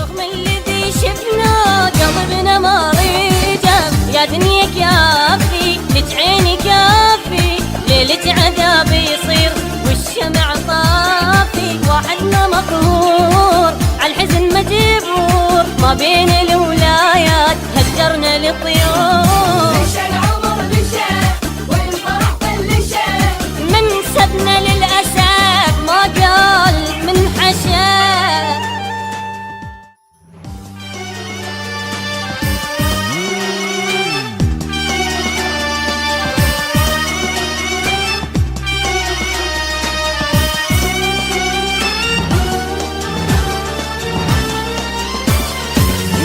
رغم الذي شفنا قلبنا ما رجع، يا دنيا كافي لك عيني كافي، ليلة عذاب يصير والشمع طافي، وحدنا مقهور عالحزن مجبور، ما بين الولايات هجرنا للطيور. مشى العمر مشى والفرح بلشى، من سبنا للأسف ما قال من حشا.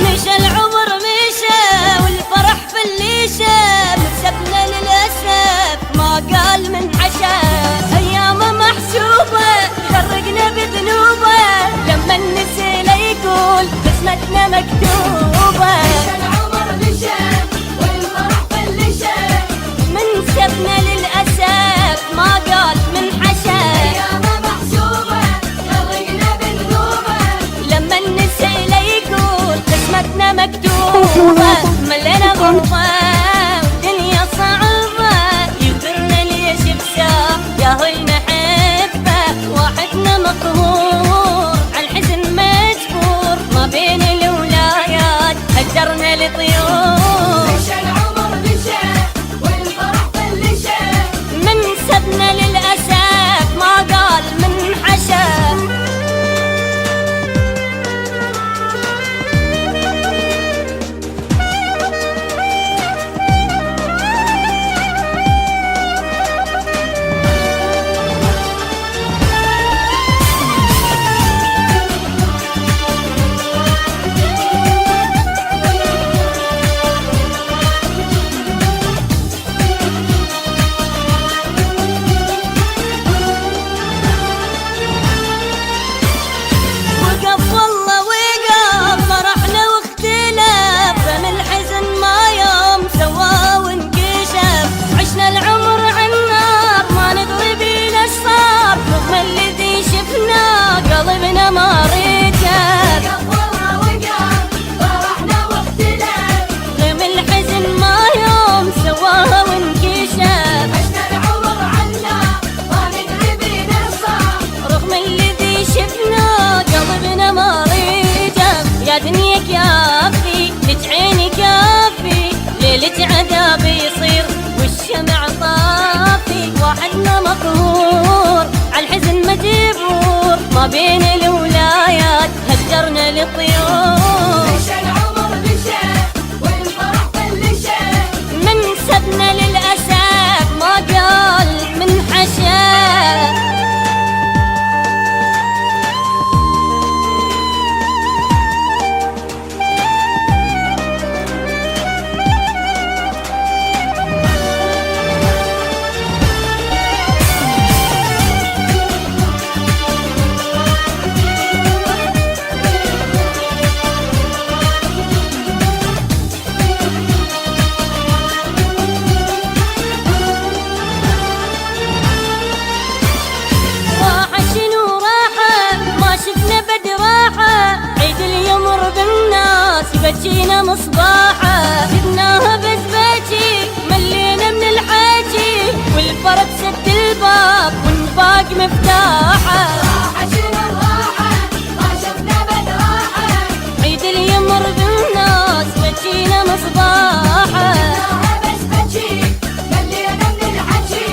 مشى العمر مشى والفرح فليشة، من سبنا للأسف ما قال من حشا. أيامه محسوبة غرقنا بذنوبه، لما النسي يقول قسمتنا مكتوبة. مشى العمر مشى والفرح بلشى، من سبنا للأسف ما قال من حشا. أيامه محسوبة غرقنا بذنوبه، لما النسي يقول قسمتنا مكتوبة. ملينا غربة والدنيا صعبة، يغفرنا ليش بساع ياهل نحبه، وحدنا مقهور عالحزن مجبور، ما بين الولايات هجرنا لطيور. مشى العمر مشى والفرح بلشى، من سبنا للأسف ما قال من حشا. قلبنا ما رجع، والله وقف فرحنا واختلاف، غيم الحزن ما يوم سواها وانكشف. عشنا العمر عنا ما ندري بينا صار، رغم الذي شفنا قلبنا ما رجع، يا دنيا كافي لك عيني كافي، ليلة عذاب يصير والشمع طافي، وحدنا مقهور عالحزن مجبور، ما بين الولايات هجرنا للطيور. مشى العمر مشى والفرح بلشى، من سبنا للأسف ما قال من حشا. بجينا مصباحة جبناها بزباجي، ملينا من الحاجي والفرد سد الباب ونباق مفتاحة. راحة شنو الراحة ما شفنا بدراحة، عيد اليمر بالناس بجينا مصباحة، جبناها بزباجي ملينا من الحاجي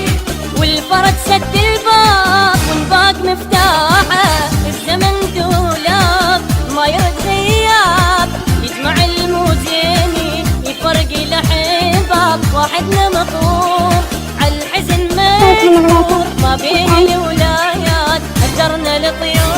والفرد سد الباب ونباق مفتاحة. الزمن دولاب ما يرد غياب، يجمع الموزيني يفرق الأحباب، وحدنا مطور عالحزن مجبور، ما بين الولايات هجرنا لطيور.